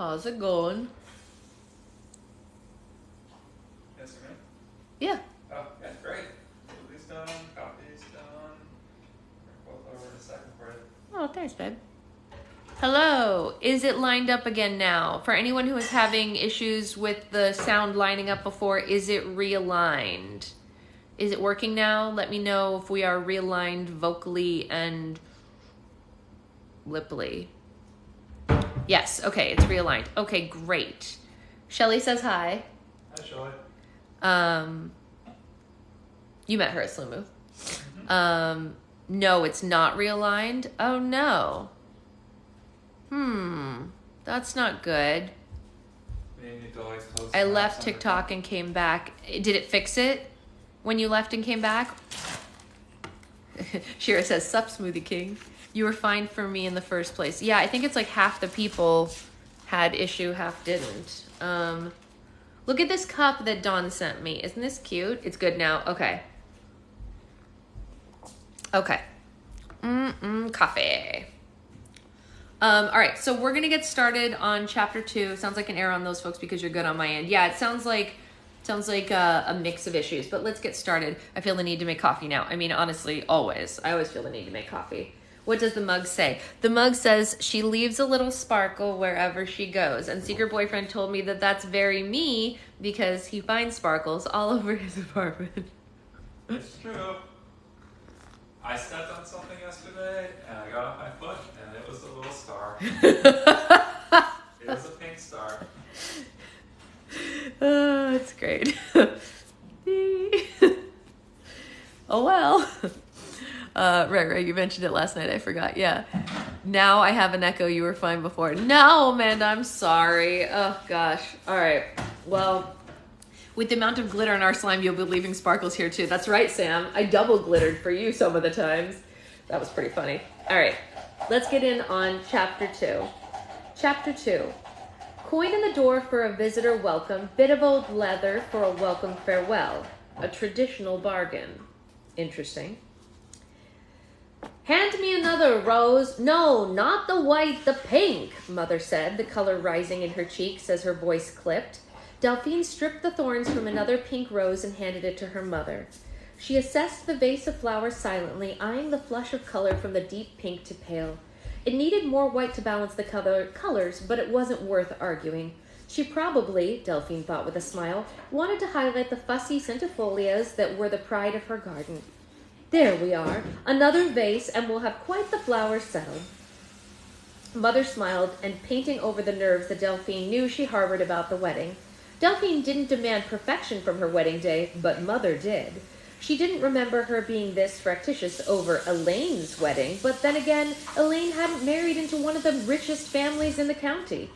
How's it going? Yes, ma'am. Yeah. Oh, yeah, great. Food's done, coffee's done. We're both over in a second for it. Oh, thanks, babe. Hello. Is it lined up again now? For anyone who is having issues with the sound lining up before, is it realigned? Is it working now? Let me know if we are realigned vocally and liply. Yes, okay, it's realigned. Okay, great. Shelly says hi. Hi, Shelly. You met her at Slimu. No, it's not realigned. Oh no. That's not good. You need to always close I the left apps on TikTok and came back. Did it fix it when you left and came back? Shira says, "Sup, Smoothie King. You were fine for me in the first place." Yeah, I think it's like half the people had issue, half didn't. Look at this cup that Dawn sent me. Isn't this cute? It's good now. Okay. Okay. Coffee. All right, so we're gonna get started on chapter 2. Sounds like an error on those folks because you're good on my end. Yeah, it sounds like a mix of issues, but let's get started. I feel the need to make coffee now. I mean, honestly, always. I always feel the need to make coffee. What does the mug say? The mug says she leaves a little sparkle wherever she goes. And Secret Boyfriend told me that that's very me because he finds sparkles all over his apartment. It's true. I stepped on something yesterday and I got off my foot and it was a little star. It was a pink star. Oh, it's great. Oh, well. Right, you mentioned it last night. I forgot. Yeah. Now I have an echo. You were fine before. No, Amanda, I'm sorry. Oh, gosh. All right. Well, with the amount of glitter in our slime, you'll be leaving sparkles here, too. That's right, Sam. I double glittered for you some of the times. That was pretty funny. All right. Let's get in on chapter 2. Chapter 2. Coin in the door for a visitor welcome. Bit of old leather for a welcome farewell. A traditional bargain. Interesting. Hand me another rose. No, not the white, the pink, Mother said, the color rising in her cheeks as her voice clipped. Delphine stripped the thorns from another pink rose and handed it to her mother. She assessed the vase of flowers silently, eyeing the flush of color from the deep pink to pale. It needed more white to balance the colors, but it wasn't worth arguing. She probably, Delphine thought with a smile, wanted to highlight the fussy centifolias that were the pride of her garden. There we are, another vase, and we'll have quite the flowers settled. Mother smiled, and painting over the nerves that Delphine knew she harbored about the wedding. Delphine didn't demand perfection from her wedding day, but Mother did. She didn't remember her being this fractious over Elaine's wedding, but then again, Elaine hadn't married into one of the richest families in the county.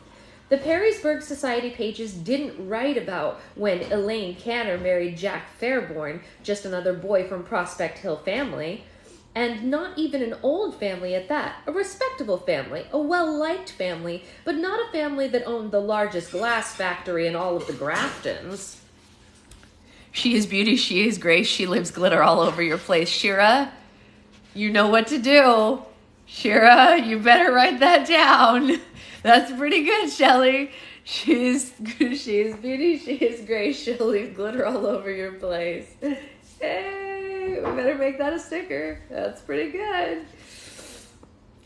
The Perrysburg Society pages didn't write about when Elaine Canner married Jack Fairborn, just another boy from Prospect Hill family, and not even an old family at that, a respectable family, a well-liked family, but not a family that owned the largest glass factory in all of the Graftons. She is beauty, she is grace, she lives glitter all over your place. Shira, you know what to do. Shira, you better write that down. That's pretty good, Shelly. She is beauty, she is grace, she'll leave glitter all over your place. Hey, we better make that a sticker. That's pretty good.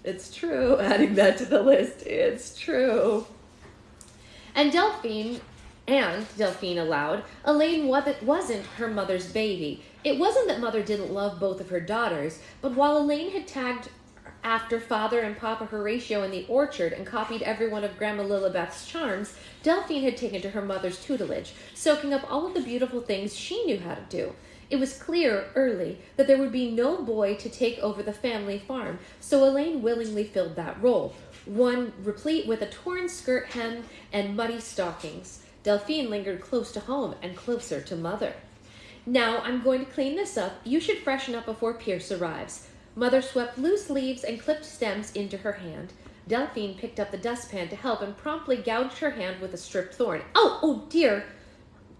It's true. Adding that to the list. It's true. And Delphine aloud, Elaine wasn't her mother's baby. It wasn't that Mother didn't love both of her daughters, but while Elaine had tagged after Father and Papa Horatio in the orchard and copied every one of Grandma Lilibeth's charms, Delphine had taken to her mother's tutelage, soaking up all of the beautiful things she knew how to do. It was clear early that there would be no boy to take over the family farm, so Elaine willingly filled that role, one replete with a torn skirt hem and muddy stockings. Delphine lingered close to home and closer to Mother. Now I'm going to clean this up. You should freshen up before Pierce arrives. Mother swept loose leaves and clipped stems into her hand. Delphine picked up the dustpan to help and promptly gouged her hand with a stripped thorn. Oh dear.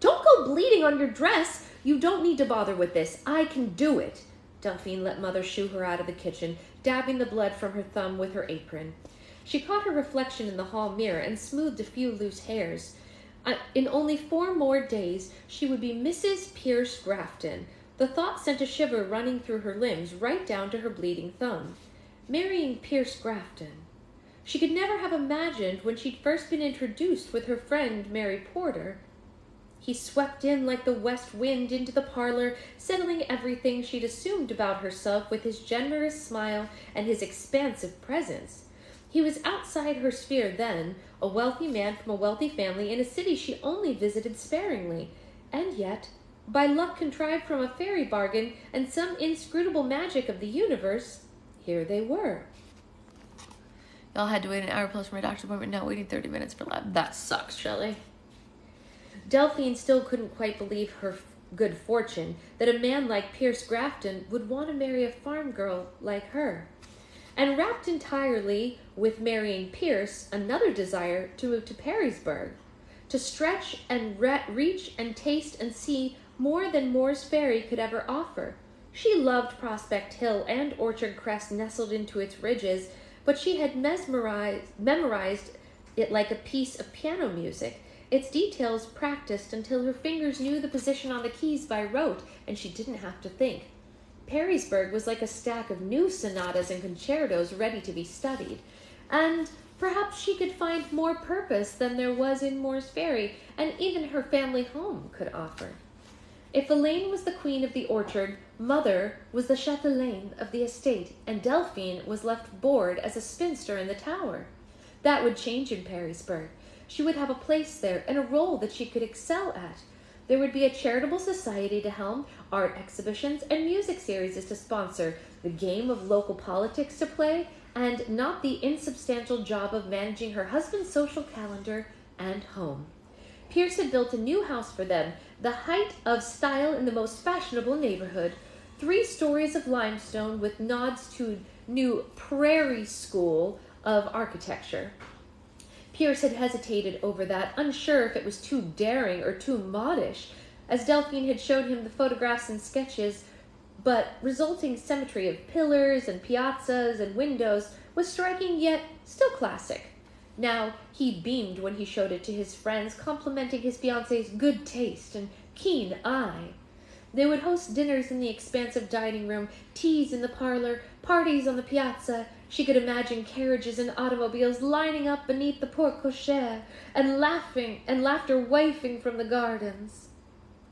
Don't go bleeding on your dress. You don't need to bother with this. I can do it. Delphine let Mother shoo her out of the kitchen, dabbing the blood from her thumb with her apron. She caught her reflection in the hall mirror and smoothed a few loose hairs. In only 4 more days, she would be Mrs. Pierce Grafton. The thought sent a shiver running through her limbs, right down to her bleeding thumb. Marrying Pierce Grafton. She could never have imagined when she'd first been introduced with her friend Mary Porter. He swept in like the west wind into the parlor, settling everything she'd assumed about herself with his generous smile and his expansive presence. He was outside her sphere then, a wealthy man from a wealthy family in a city she only visited sparingly, and yet, by luck contrived from a fairy bargain and some inscrutable magic of the universe, here they were. Y'all had to wait an hour plus for my doctor's appointment, now waiting 30 minutes for lab. That sucks, Shelley. Delphine still couldn't quite believe her good fortune that a man like Pierce Grafton would want to marry a farm girl like her. And wrapped entirely with marrying Pierce, another desire to move to Perrysburg, to stretch and reach and taste and see more than Moore's Ferry could ever offer. She loved Prospect Hill and Orchard Crest nestled into its ridges, but she had memorized it like a piece of piano music, its details practiced until her fingers knew the position on the keys by rote, and she didn't have to think. Perrysburg was like a stack of new sonatas and concertos ready to be studied, and perhaps she could find more purpose than there was in Moore's Ferry, and even her family home could offer. If Elaine was the queen of the orchard, Mother was the chatelaine of the estate, and Delphine was left bored as a spinster in the tower. That would change in Perrysburg. She would have a place there and a role that she could excel at. There would be a charitable society to helm, art exhibitions, and music series to sponsor, the game of local politics to play, and not the insubstantial job of managing her husband's social calendar and home. Pierce had built a new house for them, the height of style in the most fashionable neighborhood, 3 stories of limestone with nods to new prairie school of architecture. Pierce had hesitated over that, unsure if it was too daring or too modish, as Delphine had showed him the photographs and sketches, but resulting symmetry of pillars and piazzas and windows was striking yet still classic. Now he beamed when he showed it to his friends, complimenting his fiancée's good taste and keen eye. They would host dinners in the expansive dining room, teas in the parlor, parties on the piazza. She could imagine carriages and automobiles lining up beneath the porte cochere, and laughter wafting from the gardens.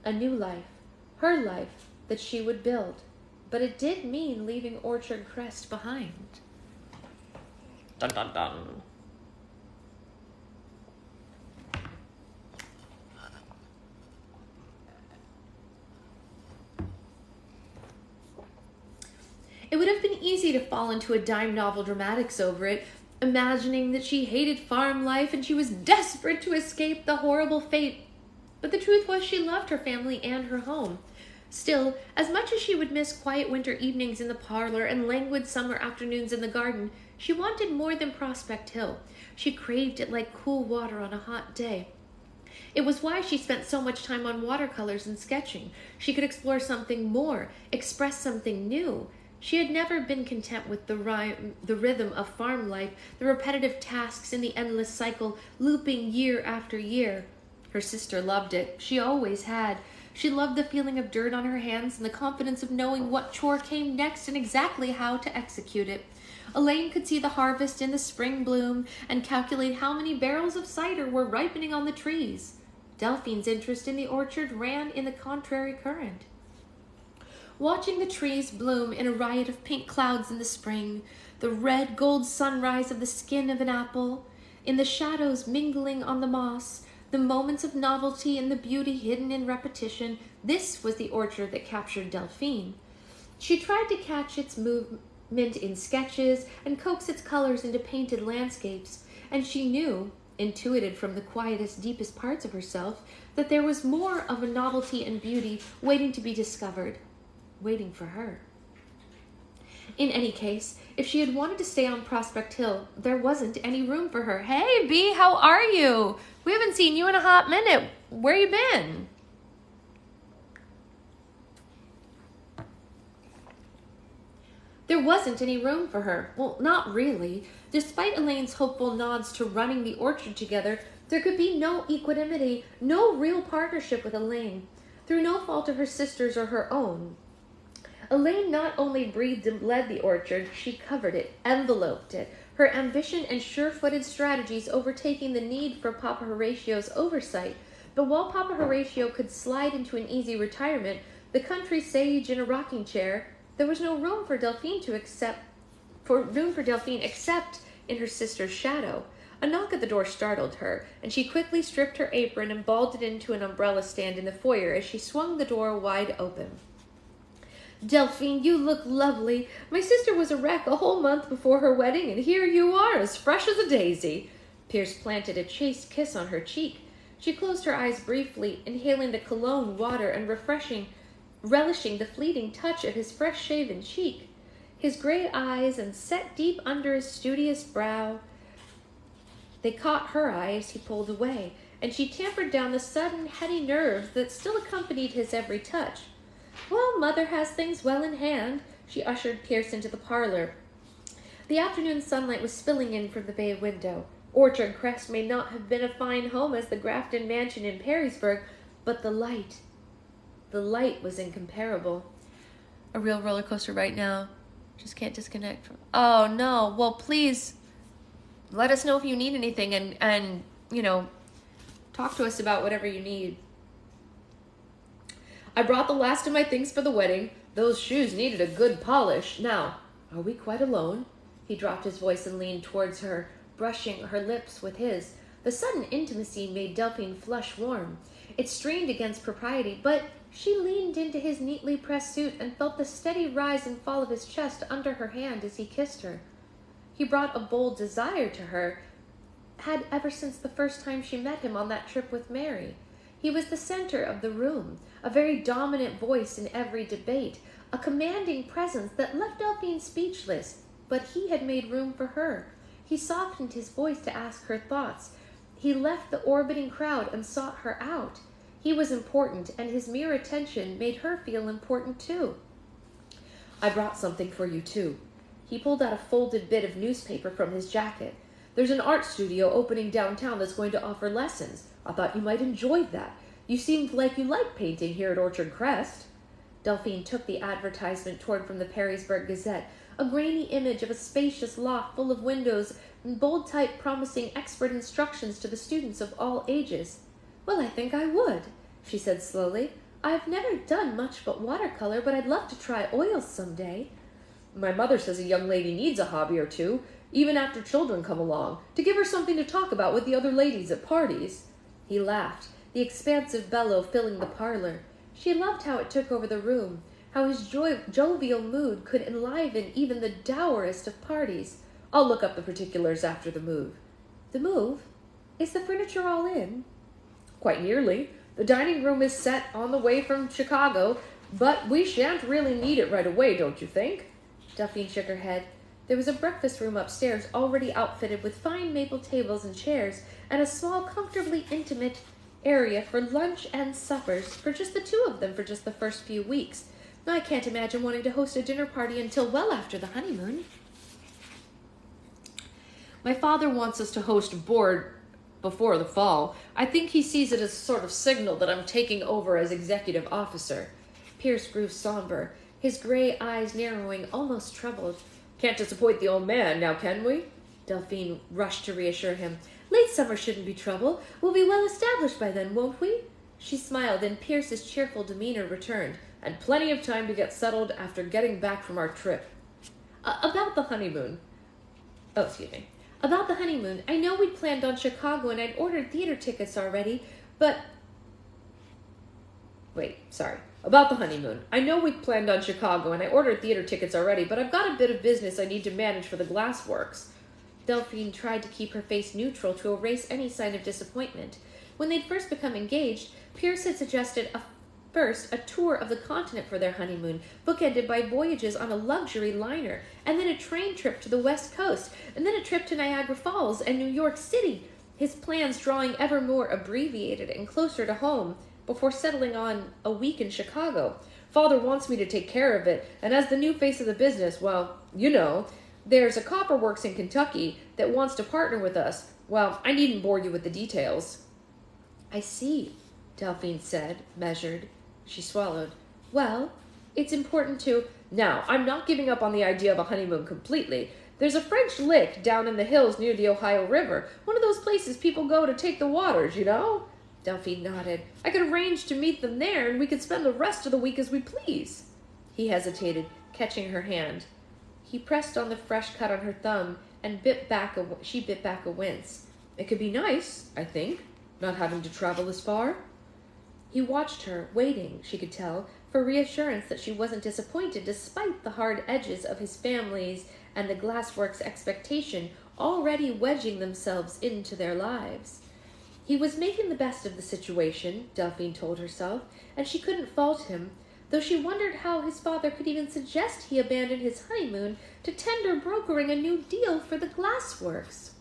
A new life, her life, that she would build. But it did mean leaving Orchard Crest behind. Dun dun dun. It would have been easy to fall into a dime novel dramatics over it, imagining that she hated farm life and she was desperate to escape the horrible fate. But the truth was she loved her family and her home. Still, as much as she would miss quiet winter evenings in the parlor and languid summer afternoons in the garden, she wanted more than Prospect Hill. She craved it like cool water on a hot day. It was why she spent so much time on watercolors and sketching. She could explore something more, express something new. She had never been content with the rhythm of farm life, the repetitive tasks in the endless cycle, looping year after year. Her sister loved it. She always had. She loved the feeling of dirt on her hands and the confidence of knowing what chore came next and exactly how to execute it. Elaine could see the harvest in the spring bloom and calculate how many barrels of cider were ripening on the trees. Delphine's interest in the orchard ran in the contrary current. Watching the trees bloom in a riot of pink clouds in the spring, the red gold sunrise of the skin of an apple, in the shadows mingling on the moss, the moments of novelty and the beauty hidden in repetition, this was the orchard that captured Delphine. She tried to catch its movement in sketches and coax its colors into painted landscapes, and she knew, intuited from the quietest, deepest parts of herself, that there was more of a novelty and beauty waiting to be discovered. Waiting for her. In any case, if she had wanted to stay on Prospect Hill, there wasn't any room for her. Hey, Bea, how are you? We haven't seen you in a hot minute. Where you been? There There wasn't any room for her. Well, not really. Despite Elaine's hopeful nods to running the orchard together, there could be no equanimity, no real partnership with Elaine. Through no fault of her sister's or her own, Elaine not only breathed and bled the orchard, she covered it, enveloped it, her ambition and sure-footed strategies overtaking the need for Papa Horatio's oversight. But while Papa Horatio could slide into an easy retirement, the country sage in a rocking chair, there was no room for Delphine except in her sister's shadow. A knock at the door startled her, and she quickly stripped her apron and balled it into an umbrella stand in the foyer as she swung the door wide open. Delphine, you look lovely. My sister was a wreck a whole month before her wedding, and here you are, as fresh as a daisy. Pierce planted a chaste kiss on her cheek. She closed her eyes briefly, inhaling the cologne, water, and relishing the fleeting touch of his fresh-shaven cheek. His gray eyes, and set deep under his studious brow, they caught her eye as he pulled away, and she tampered down the sudden, heady nerves that still accompanied his every touch. Well, Mother has things well in hand. She ushered Pierce into the parlor. The afternoon sunlight was spilling in from the bay window. Orchard Crest may not have been a fine home as the Grafton mansion in Perrysburg, but the light was incomparable. A real roller coaster right now. Just can't disconnect from... Oh, no. Well, please let us know if you need anything and talk to us about whatever you need. I brought the last of my things for the wedding. Those shoes needed a good polish. Now, are we quite alone? He dropped his voice and leaned towards her, brushing her lips with his. The sudden intimacy made Delphine flush warm. It strained against propriety, but she leaned into his neatly pressed suit and felt the steady rise and fall of his chest under her hand as he kissed her. He brought a bold desire to her, had ever since the first time she met him on that trip with Mary. He was the center of the room, a very dominant voice in every debate, a commanding presence that left Delphine speechless, but he had made room for her. He softened his voice to ask her thoughts. He left the orbiting crowd and sought her out. He was important, and his mere attention made her feel important too. I brought something for you too. He pulled out a folded bit of newspaper from his jacket. There's an art studio opening downtown that's going to offer lessons. I thought you might enjoy that. You seemed like you liked painting here at Orchard Crest. Delphine took the advertisement torn from the Perrysburg Gazette, a grainy image of a spacious loft full of windows and bold type promising expert instructions to the students of all ages. Well, I think I would, she said slowly. I've never done much but watercolor, but I'd love to try oils someday. My mother says a young lady needs a hobby or two, even after children come along, to give her something to talk about with the other ladies at parties. He laughed, the expansive bellow filling the parlor. She loved how it took over the room, how his jovial mood could enliven even the dourest of parties. I'll look up the particulars after the move. The move? Is the furniture all in? Quite nearly. The dining room is set on the way from Chicago, but we shan't really need it right away, don't you think? Delphine shook her head. There was a breakfast room upstairs already outfitted with fine maple tables and chairs, and a small, comfortably intimate area for lunch and suppers for just the two of them for just the first few weeks. I can't imagine wanting to host a dinner party until well after the honeymoon. My father wants us to host a board before the fall. I think he sees it as a sort of signal that I'm taking over as executive officer. Pierce grew somber, his gray eyes narrowing, almost troubled. Can't disappoint the old man, now can we? Delphine rushed to reassure him. Late summer shouldn't be trouble. We'll be well established by then, won't we? She smiled, and Pierce's cheerful demeanor returned, and plenty of time to get settled after getting back from our trip. About the honeymoon. About the honeymoon, I know we'd planned on Chicago and I'd ordered theater tickets already, but... About the honeymoon. I know we'd planned on Chicago and I ordered theater tickets already, but I've got a bit of business I need to manage for the glassworks. Delphine tried to keep her face neutral to erase any sign of disappointment. When they'd first become engaged, Pierce had suggested first a tour of the continent for their honeymoon, bookended by voyages on a luxury liner, and then a train trip to the West Coast, and then a trip to Niagara Falls and New York City, his plans drawing ever more abbreviated and closer to home before settling on a week in Chicago, Father wants me to take care of it, and as the new face of the business, well, you know, there's a copper works in Kentucky that wants to partner with us. Well, I needn't bore you with the details." "I see," Delphine said, measured. She swallowed. "Well, it's important to—" "Now, I'm not giving up on the idea of a honeymoon completely. There's a French lick down in the hills near the Ohio River, one of those places people go to take the waters, you know?" Delphine nodded. "I could arrange to meet them there, and we could spend the rest of the week as we please." He hesitated, catching her hand. He pressed on the fresh cut on her thumb, and she bit back a wince. "It could be nice, I think, not having to travel as far." He watched her, waiting, she could tell, for reassurance that she wasn't disappointed despite the hard edges of his family's and the glassworks' expectation already wedging themselves into their lives. He was making the best of the situation, Delphine told herself, and she couldn't fault him, though she wondered how his father could even suggest he abandon his honeymoon to tender brokering a new deal for the glassworks.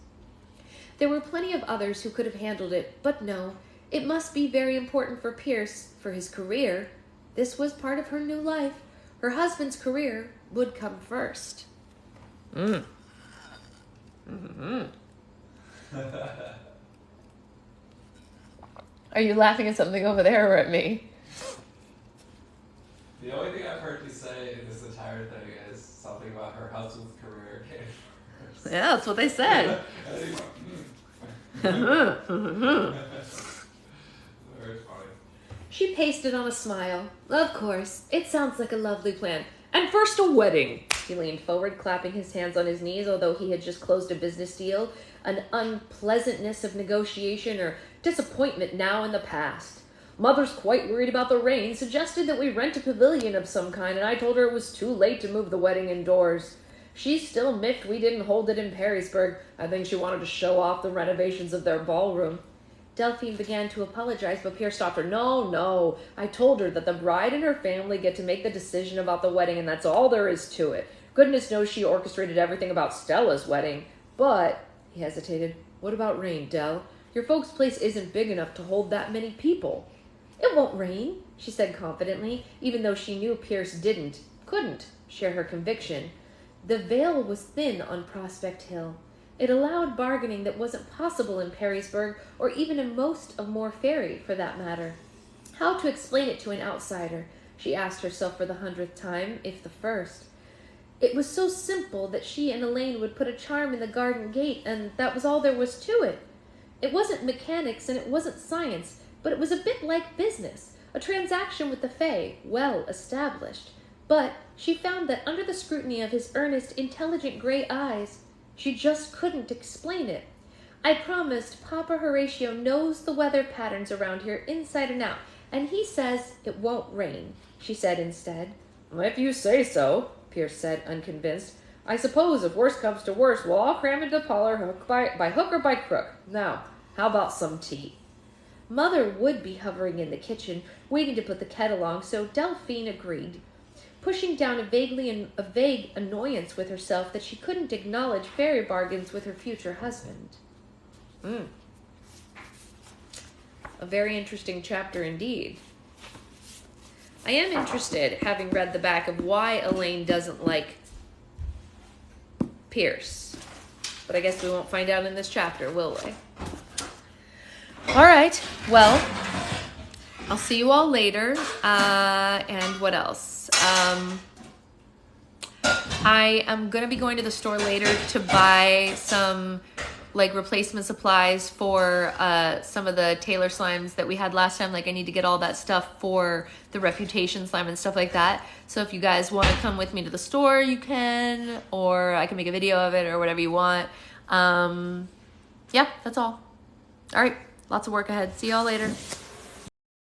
There were plenty of others who could have handled it, but no, it must be very important for Pierce, for his career. This was part of her new life. Her husband's career would come first. Are you laughing at something over there or at me? The only thing I've heard you say in this entire thing is something about her husband's career came first. Yeah, that's what they said. Very funny. She pasted on a smile. "Of course, it sounds like a lovely plan. And first a wedding." He leaned forward, clapping his hands on his knees, although he had just closed a business deal, an unpleasantness of negotiation or disappointment now in the past. "Mother's quite worried about the rain, suggested that we rent a pavilion of some kind, and I told her it was too late to move the wedding indoors. She's still miffed we didn't hold it in Perrysburg. I think she wanted to show off the renovations of their ballroom." Delphine began to apologize, but Pierre stopped her. No, I told her that the bride and her family get to make the decision about the wedding, and that's all there is to it. Goodness knows she orchestrated everything about Stella's wedding. But," he hesitated, "what about rain, Del? Your folks' place isn't big enough to hold that many people." "It won't rain," she said confidently, even though she knew Pierce couldn't share her conviction. The veil was thin on Prospect Hill. It allowed bargaining that wasn't possible in Perrysburg or even in most of Moore Ferry, for that matter. How to explain it to an outsider, she asked herself for the 100th time, if the first. It was so simple that she and Elaine would put a charm in the garden gate, and that was all there was to it. It wasn't mechanics and it wasn't science, but it was a bit like business, a transaction with the Fae, well established. But she found that under the scrutiny of his earnest, intelligent gray eyes, she just couldn't explain it. "I promised Papa Horatio knows the weather patterns around here inside and out, and he says it won't rain," she said instead. "If you say so," Pierce said, unconvinced. "I suppose if worse comes to worse, we'll all cram into the parlor by hook or by crook. Now, how about some tea?" Mother would be hovering in the kitchen, waiting to put the kettle on, so Delphine agreed, pushing down a vague annoyance with herself that she couldn't acknowledge fairy bargains with her future husband. A very interesting chapter indeed. I am interested, having read the back, of why Elaine doesn't like Pierce. But I guess we won't find out in this chapter, will we? All right, well, I'll see you all later. And what else? I am going to be going to the store later to buy some replacement supplies for some of the Taylor slimes that we had last time. I need to get all that stuff for the Reputation slime and stuff like that. So if you guys want to come with me to the store, you can, or I can make a video of it or whatever you want. Yeah, that's all. All right, lots of work ahead. See y'all later.